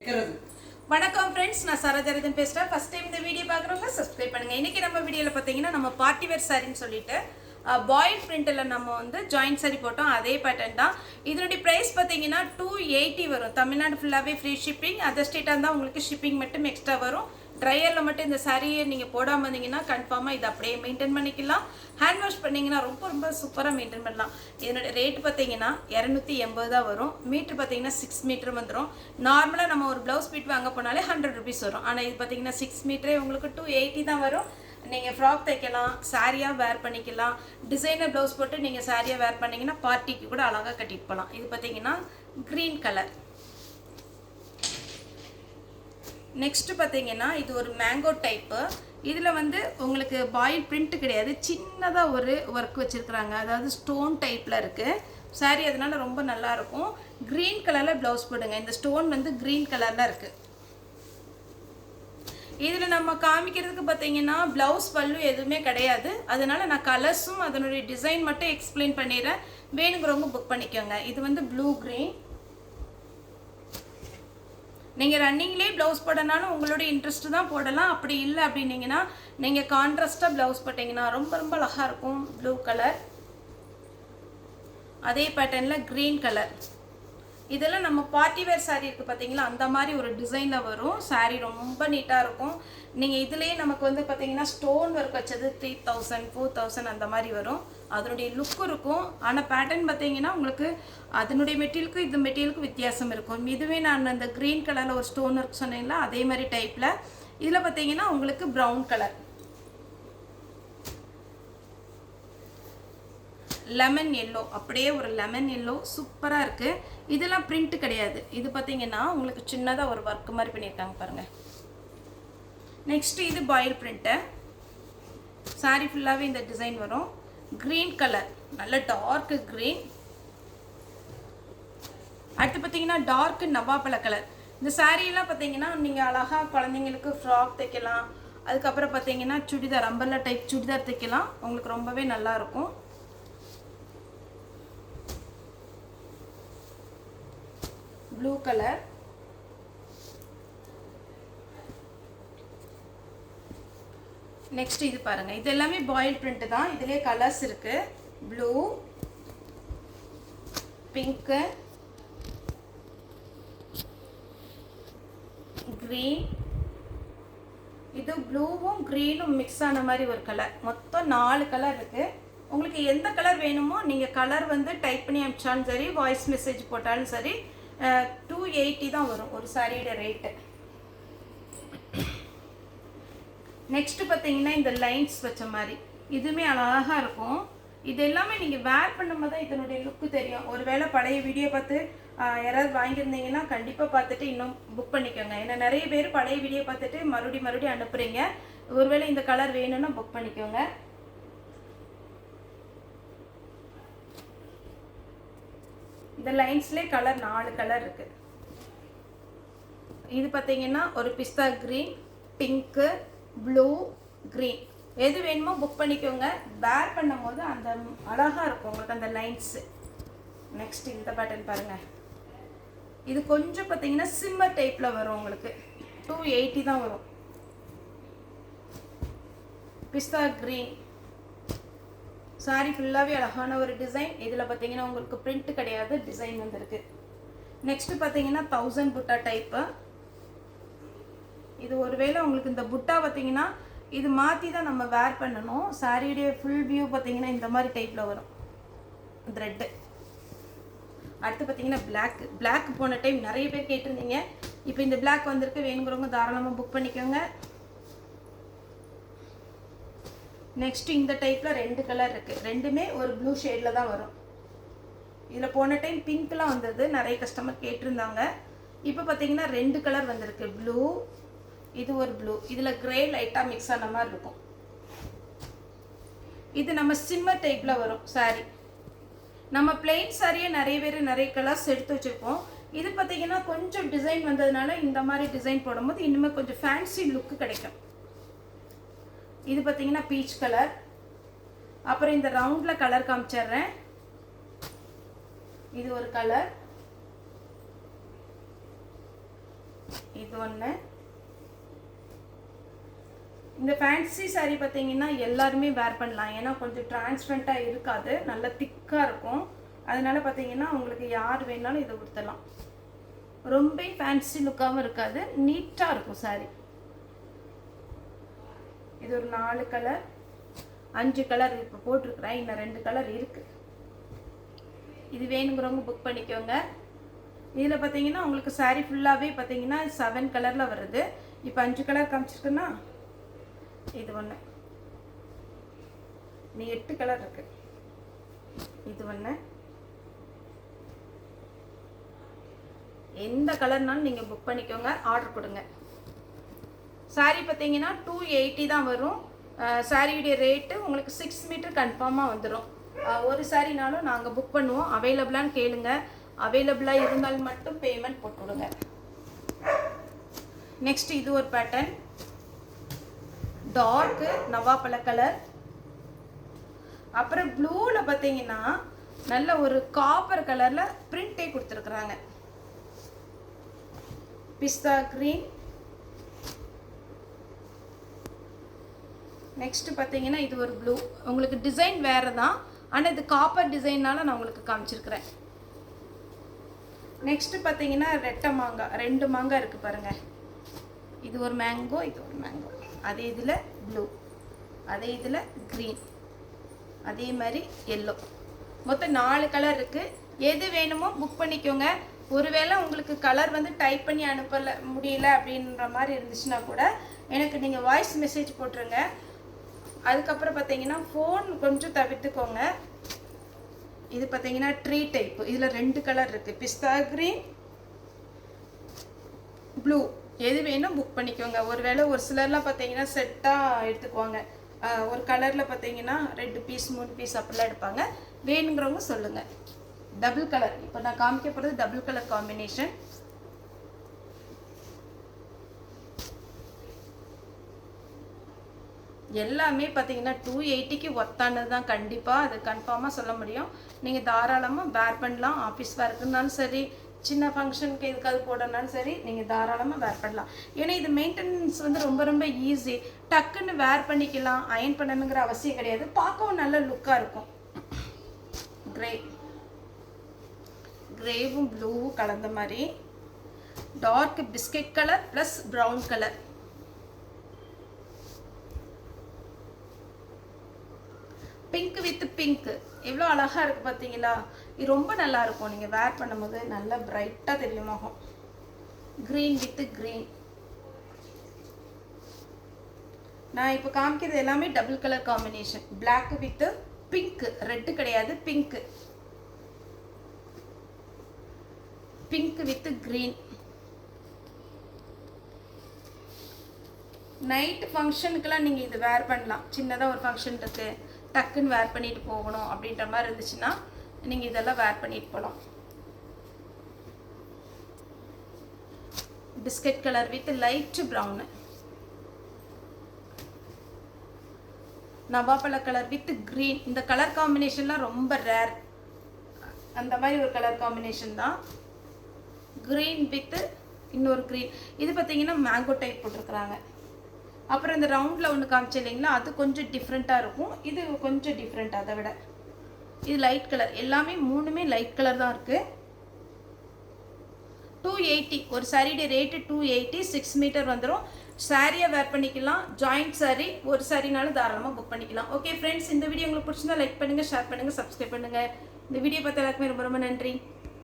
வைக்கிறது. வணக்கம் ஃப்ரெண்ட்ஸ், நான் சரோஜரதன் பேசுகிறேன். ஃபர்ஸ்ட் டைம் இந்த வீடியோ பார்க்குறவங்க சப்ஸ்கிரைப் பண்ணுங்கள். இன்றைக்கி நம்ம வீடியோவில் பார்த்தீங்கன்னா நம்ம பார்ட்டி வேர் சாரின்னு சொல்லிட்டு பாயில் பிரிண்டில் நம்ம வந்து ஜாயின்ட் சாரி போட்டோம். அதே பேட்டர்ன் தான். இதனுடைய ப்ரைஸ் பார்த்தீங்கன்னா 280 வரும். தமிழ்நாடு ஃபுல்லாகவே ஃப்ரீ ஷிப்பிங். அதர் ஸ்டேட்டாக இருந்தால் உங்களுக்கு ஷிப்பிங் மட்டும் எக்ஸ்ட்ரா வரும். ட்ரையரில் மட்டும் இந்த சாரியை நீங்கள் போடாமல் இருந்தீங்கன்னா கன்ஃபார்மாக இதை அப்படியே மெயின்டைன் பண்ணிக்கலாம். ஹேண்ட் வாஷ் பண்ணிங்கன்னா ரொம்ப ரொம்ப சூப்பராக மெயின்டைன் பண்ணலாம். இதனுடைய ரேட்டு பார்த்தீங்கன்னா 280 தான் வரும். மீட்ரு பார்த்தீங்கன்னா 6 மீட்ரு வந்துடும். நார்மலாக நம்ம ஒரு ப்ளவுஸ் பீட் வாங்க போனாலே 100 ருபீஸ் வரும். ஆனால் இது பார்த்தீங்கன்னா 6 மீட்டரே உங்களுக்கு 280 தான் வரும். நீங்கள் ஃப்ராக் தைக்கலாம், சாரியாக வேர் பண்ணிக்கலாம். டிசைனர் ப்ளவுஸ் போட்டு நீங்கள் சாரியாக வேர் பண்ணிங்கன்னா பார்ட்டிக்கு கூட அழகாக கட்டிட்டு போகலாம். இது பார்த்தீங்கன்னா க்ரீன் கலர். நெக்ஸ்ட்டு பார்த்தீங்கன்னா இது ஒரு மேங்கோ டைப்பு. இதில் வந்து உங்களுக்கு பாயில் பிரிண்ட் கிடையாது, சின்னதாக ஒரு ஒர்க் வச்சுருக்குறாங்க. அதாவது ஸ்டோன் டைப்பில் இருக்குது சாரி. அதனால ரொம்ப நல்லாயிருக்கும். க்ரீன் கலரில் ப்ளவுஸ் போடுங்க. இந்த ஸ்டோன் வந்து க்ரீன் கலரில் இருக்குது. இதில் நம்ம காமிக்கிறதுக்கு பார்த்தீங்கன்னா ப்ளவுஸ் பல்லு எதுவுமே கிடையாது. அதனால நான் கலர்ஸும் அதனுடைய டிசைன் மட்டும் எக்ஸ்பிளைன் பண்ணிடுறேன். வேணுங்கிறவங்க புக் பண்ணிக்கோங்க. இது வந்து ப்ளூ க்ரீன். நீங்கள் ரன்னிங்லேயே ப்ளவுஸ் போடனாலும் உங்களோட இன்ட்ரெஸ்ட்டு தான் போடலாம். அப்படி இல்லை அப்படின்னீங்கன்னா நீங்கள் கான்ட்ராஸ்ட்டாக ப்ளவுஸ் போட்டிங்கன்னா ரொம்ப ரொம்ப அழகாக இருக்கும். ப்ளூ கலர், அதே பேட்டர்னில் க்ரீன் கலர். இதெல்லாம் நம்ம பார்ட்டி வேர் சாரீ இருக்குது பார்த்தீங்களா, அந்த மாதிரி ஒரு டிசைனில் வரும். சாரீ ரொம்ப நீட்டாக இருக்கும். நீங்கள் இதுலேயே நமக்கு வந்து பார்த்தீங்கன்னா ஸ்டோன் ஒர்க் வச்சது 3000 4000 அந்த மாதிரி வரும். அதனுடைய லுக் இருக்கும். ஆனால் பேட்டர்ன் பார்த்தீங்கன்னா உங்களுக்கு அதனுடைய மெட்டீரியலுக்கும் இந்த மெட்டீரியலுக்கும் வித்தியாசம் இருக்கும். இதுவே நான் அந்த க்ரீன் கலரில் ஒரு ஸ்டோன் ஒர்க் சொன்னீங்களா, அதே மாதிரி டைப்பில். இதில் பார்த்தீங்கன்னா உங்களுக்கு ப்ரௌன் கலர், லெமன் எல்லோ, அப்படியே ஒரு லெமன் எல்லோ சூப்பராக இருக்குது. இதெல்லாம் பிரிண்ட் கிடையாது. இது பார்த்தீங்கன்னா உங்களுக்கு சின்னதாக ஒரு ஒர்க் மாதிரி பண்ணியிருக்காங்க பாருங்கள். நெக்ஸ்ட்டு இது பாயில் பிரிண்ட்டு. சாரி ஃபுல்லாகவே இந்த டிசைன் வரும். க்ரீன் கலர், நல்ல டார்க்கு க்ரீன். அடுத்து பார்த்தீங்கன்னா டார்க்கு நவாப்பழ கலர். இந்த சாரியெல்லாம் பார்த்தீங்கன்னா நீங்கள் அழகாக குழந்தைங்களுக்கு ஃப்ராக் தைக்கலாம். அதுக்கப்புறம் பார்த்தீங்கன்னா சுடிதார், அம்பர்லா டைப் சுடிதார் தைக்கலாம். உங்களுக்கு ரொம்பவே நல்லாயிருக்கும். ப்ளூ கலர், நெக்ஸ்ட் இது பாருங்க. இது எல்லாமே பாயில் பிரிண்ட் தான். இதுலயே கலர்ஸ் இருக்கு. Blue, pink, green. இது ப்ளூவும் க்ரீனும் மிக்ஸ் ஆன மாதிரி ஒரு கலர். மொத்தம் 4 கலர் இருக்கு. உங்களுக்கு எந்த கலர் வேணுமோ நீங்கள் கலர் வந்து டைப் பண்ணி அனுப்பிச்சாலும் சரி, வாய்ஸ் மெசேஜ் போட்டாலும் சரி. 280 தான் வரும் ஒரு சாரியோட ரேட்டு. நெக்ஸ்ட் பார்த்தீங்கன்னா இந்த லைன்ஸ் வச்ச மாதிரி இதுவுமே அழகாக இருக்கும். இது எல்லாமே நீங்கள் வேர் பண்ணும்போது தான் இதனுடைய லுக்கு தெரியும். ஒருவேளை பழைய வீடியோ பார்த்து யாராவது வாங்கியிருந்தீங்கன்னா கண்டிப்பாக பார்த்துட்டு இன்னும் புக் பண்ணிக்கோங்க. ஏன்னா நிறைய பேர் பழைய வீடியோ பார்த்துட்டு மறுபடியும் அனுப்புகிறீங்க. ஒருவேளை இந்த கலர் வேணும்னா புக் பண்ணிக்கோங்க. இந்த லைன்ஸ்லேயே கலர் 4 கலர் இருக்குது. இது பார்த்தீங்கன்னா ஒரு பிஸ்தா க்ரீன், பிங்க்கு, ப்ளூ, க்ரீன். எது வேணுமோ புக் பண்ணிக்கோங்க. வேர் பண்ணும் போது அந்த அழகாக இருக்கும் உங்களுக்கு அந்த லைன்ஸு. நெக்ஸ்ட் இந்த பேட்டர்ன் பாருங்கள். இது கொஞ்சம் பார்த்தீங்கன்னா சிம்மர் டைப்பில் வரும். உங்களுக்கு 280 தான் வரும். பிஸ்தா க்ரீன் சாரி ஃபுல்லாகவே அழகான ஒரு டிசைன். இதில் பார்த்தீங்கன்னா உங்களுக்கு பிரிண்ட் கிடையாது, டிசைன் வந்துருக்கு. நெக்ஸ்ட்டு பார்த்தீங்கன்னா 1000 புட்டா டைப்பு. இது ஒருவேளை உங்களுக்கு இந்த புட்டா பார்த்தீங்கன்னா இது மாற்றி தான் நம்ம வேர் பண்ணணும். சாரியுடைய ஃபுல் வியூ பார்த்தீங்கன்னா இந்த மாதிரி டைப்பில் வரும் த்ரெட்டு. அடுத்து பார்த்தீங்கன்னா பிளாக் போன டைம் நிறைய பேர் கேட்டிருந்தீங்க. இப்போ இந்த பிளாக் வந்திருக்கு. வேணுங்கிறவங்க தாராளமாக புக் பண்ணிக்கோங்க. நெக்ஸ்ட் இந்த டைப்பில் 2 கலர் இருக்குது. ரெண்டுமே ஒரு ப்ளூ ஷேடில் தான் வரும். இதில் போன டைம் பிங்க்லாம் வந்தது, நிறைய கஸ்டமர் கேட்டிருந்தாங்க. இப்போ பார்த்தீங்கன்னா 2 கலர் வந்திருக்கு. ப்ளூ, இது ஒரு ப்ளூ. இதில் கிரே லைட்டாக மிக்ஸ் ஆன மாதிரி இருக்கும். இது நம்ம சிம்மர் டைப்பில் வரும் சாரி. நம்ம பிளெயின் சாரியை நிறைய கலர்ஸ் எடுத்து வச்சுருப்போம். இது பார்த்தீங்கன்னா கொஞ்சம் டிசைன் வந்ததுனால இந்த மாதிரி டிசைன் போடும்போது இன்னுமே கொஞ்சம் ஃபேன்சி லுக்கு கிடைக்கும். இது பார்த்தீங்கன்னா பீச் கலர். அப்புறம் இந்த ரவுண்டில் கலர் காமிச்சிடுறேன். இது ஒரு கலர். இது ஒன்று. இந்த ஃபேன்சி சாரீ பார்த்தீங்கன்னா எல்லாருமே வேர் பண்ணலாம். ஏன்னா கொஞ்சம் டிரான்ஸ்பரண்ட்டாக இருக்காது, நல்லா திக்காக இருக்கும். அதனால பார்த்தீங்கன்னா உங்களுக்கு யார் வேணாலும் இதை கொடுத்துடலாம். ரொம்ப ஃபேன்சி லுக்காகவும் இருக்காது, நீட்டாக இருக்கும் சாரீ. இது ஒரு 4 கலர் 5 கலர் இப்போ போட்டிருக்கிறேன், இன்னும் 2 கலர் இருக்குது. இது வேணுங்கிறவங்க புக் பண்ணிக்கோங்க. இதில் பார்த்தீங்கன்னா உங்களுக்கு சாரீ ஃபுல்லாகவே பார்த்தீங்கன்னா 7 கலரில் வருது. இப்போ 5 கலர் காமிச்சிருக்குன்னா இது ஒன்று, நீ 8 கலர் இருக்கு. இது ஒன்று, எந்த கலர்னாலும் நீங்கள் புக் பண்ணிக்கோங்க, ஆர்டர் கொடுங்க. சாரீ பார்த்தீங்கன்னா 280 தான் வரும். சாரியுடைய ரேட்டு உங்களுக்கு 6 மீட்டர் கன்ஃபார்மாக வந்துடும். ஒரு சாரினாலும் நாங்கள் புக் பண்ணுவோம். அவைலபிளான்னு கேளுங்க, அவைலபிளாக இருந்தால் மட்டும் பேமெண்ட் போட்டுவிடுங்க. நெக்ஸ்ட் இது ஒரு பேட்டர்ன், டார்க்கு நவாப்பழ கலர். அப்புறம் ப்ளூவில் பார்த்தீங்கன்னா நல்ல ஒரு காப்பர் கலரில் பிரிண்டே கொடுத்துருக்குறாங்க. பிஸ்தா கிரீன். நெக்ஸ்ட் பார்த்தீங்கன்னா இது ஒரு ப்ளூ. உங்களுக்கு டிசைன் வேறு தான், ஆனால் இது காப்பர் டிசைன்னால நான் உங்களுக்கு காமிச்சிருக்கிறேன். நெக்ஸ்ட் பார்த்தீங்கன்னா ரெட்டை மாங்காய், 2 மாங்காய் இருக்குது பாருங்கள். இது ஒரு மேங்கோ, இது ஒரு மேங்கோ. அதே இதில் ப்ளூ, அதே இதில் க்ரீன், அதே மாதிரி எல்லோ. மொத்தம் 4 கலர் இருக்குது. எது வேணுமோ புக் பண்ணிக்கோங்க. ஒருவேளை உங்களுக்கு கலர் வந்து டைப் பண்ணி அனுப்பல முடியல அப்படின்ற மாதிரி இருந்துச்சுன்னா கூட எனக்கு நீங்கள் வாய்ஸ் மெசேஜ் போட்டுருங்க. அதுக்கப்புறம் பார்த்தீங்கன்னா ஃபோன் கொஞ்சம் தவிர்த்துக்கோங்க. இது பார்த்தீங்கன்னா ட்ரீ டைப்பு. இதில் 2 கலர் இருக்குது, பிஸ்தா கிரீன், ப்ளூ. எது வேணும் புக் பண்ணிக்கோங்க. ஒருவேளை ஒரு சிலர்லாம் பார்த்தீங்கன்னா செட்டாக எடுத்துக்குவாங்க. ஒரு கலரில் பார்த்தீங்கன்னா 2 பீஸ் 3 பீஸ் அப்படிலாம் எடுப்பாங்க. வேணுங்கிறவங்க சொல்லுங்கள். டபுள் கலர், இப்போ நான் காமிக்க போகிறது டபுள் கலர் காம்பினேஷன். எல்லாமே பார்த்தீங்கன்னா 280க்கு ஒத்தானது தான், கண்டிப்பாக அது கன்ஃபார்மாக சொல்ல முடியும். நீங்கள் தாராளமாக வேர் பண்ணலாம். ஆஃபீஸ் வேர்க்குனாலும் சரி, சின்ன ஃபங்க்ஷனுக்கு எதுக்காவது போடனாலும் சரி, நீங்கள் தாராளமாக வேர் பண்ணலாம். ஏன்னா இது மெயின்டெனன்ஸ் வந்து ரொம்ப ரொம்ப ஈஸி. டக்குன்னு வேர் பண்ணிக்கலாம், அயன் பண்ணணுங்கிற அவசியம் கிடையாது. பார்க்கவும் நல்ல லுக்காக இருக்கும். கிரேவும் ப்ளூவும் கலந்த மாதிரி dark biscuit colour plus brown colour. Pink with pink எவ்வளோ அழகாக இருக்குது பார்த்தீங்களா? இது ரொம்ப நல்லா இருக்கும். நீங்கள் வேர் பண்ணும்போது நல்லா பிரைட்டாக தெரியுமாகும். Green with green. நான் இப்போ காமிக்கிறது எல்லாமே double colour combination. Black with pink, red கிடையாது, pink. Pink with green. Night ஃபங்க்ஷனுக்கெல்லாம் நீங்கள் இது வேர் பண்ணலாம். சின்னதாக ஒரு ஃபங்க்ஷன் இருக்குது, டக்குன்னு வேர் பண்ணிட்டு போகணும் அப்படின்ற மாதிரி இருந்துச்சுன்னா நீங்கள் இதெல்லாம் வேர் பண்ணிட்டு போகலாம். Biscuit colour with light brown. நவாப்பழ கலர் வித் க்ரீன். இந்த கலர் காம்பினேஷன்லாம் ரொம்ப ரேர். அந்த மாதிரி ஒரு கலர் காம்பினேஷன் தான். க்ரீன் வித் இன்னொரு க்ரீன். இது பார்த்தீங்கன்னா மேங்கோ டைப் போட்டிருக்கிறாங்க. அப்புறம் இந்த ரவுண்டில் ஒன்று காமிச்சு இல்லைங்களா, அது கொஞ்சம் டிஃப்ரெண்ட்டாக இருக்கும். இது கொஞ்சம் டிஃப்ரெண்ட் அதை விட. இது லைட் கலர். எல்லாமே 3மே லைட் கலர் தான் இருக்குது. 280 ஒரு சாரியோட ரேட்டு 280. 6 மீட்டர் வந்துடும். சாரியை வேர் பண்ணிக்கலாம். ஜாயிண்ட் சாரி ஒரு சாரினாலும் தாராளமாக புக் பண்ணிக்கலாம். ஓகே ஃப்ரெண்ட்ஸ், இந்த வீடியோ உங்களுக்கு பிடிச்சிருந்தா லைக் பண்ணுங்கள், ஷேர் பண்ணுங்கள், சப்ஸ்கிரைப் பண்ணுங்கள். இந்த வீடியோ பார்த்த எல்லாருக்குமே ரொம்ப ரொம்ப நன்றி.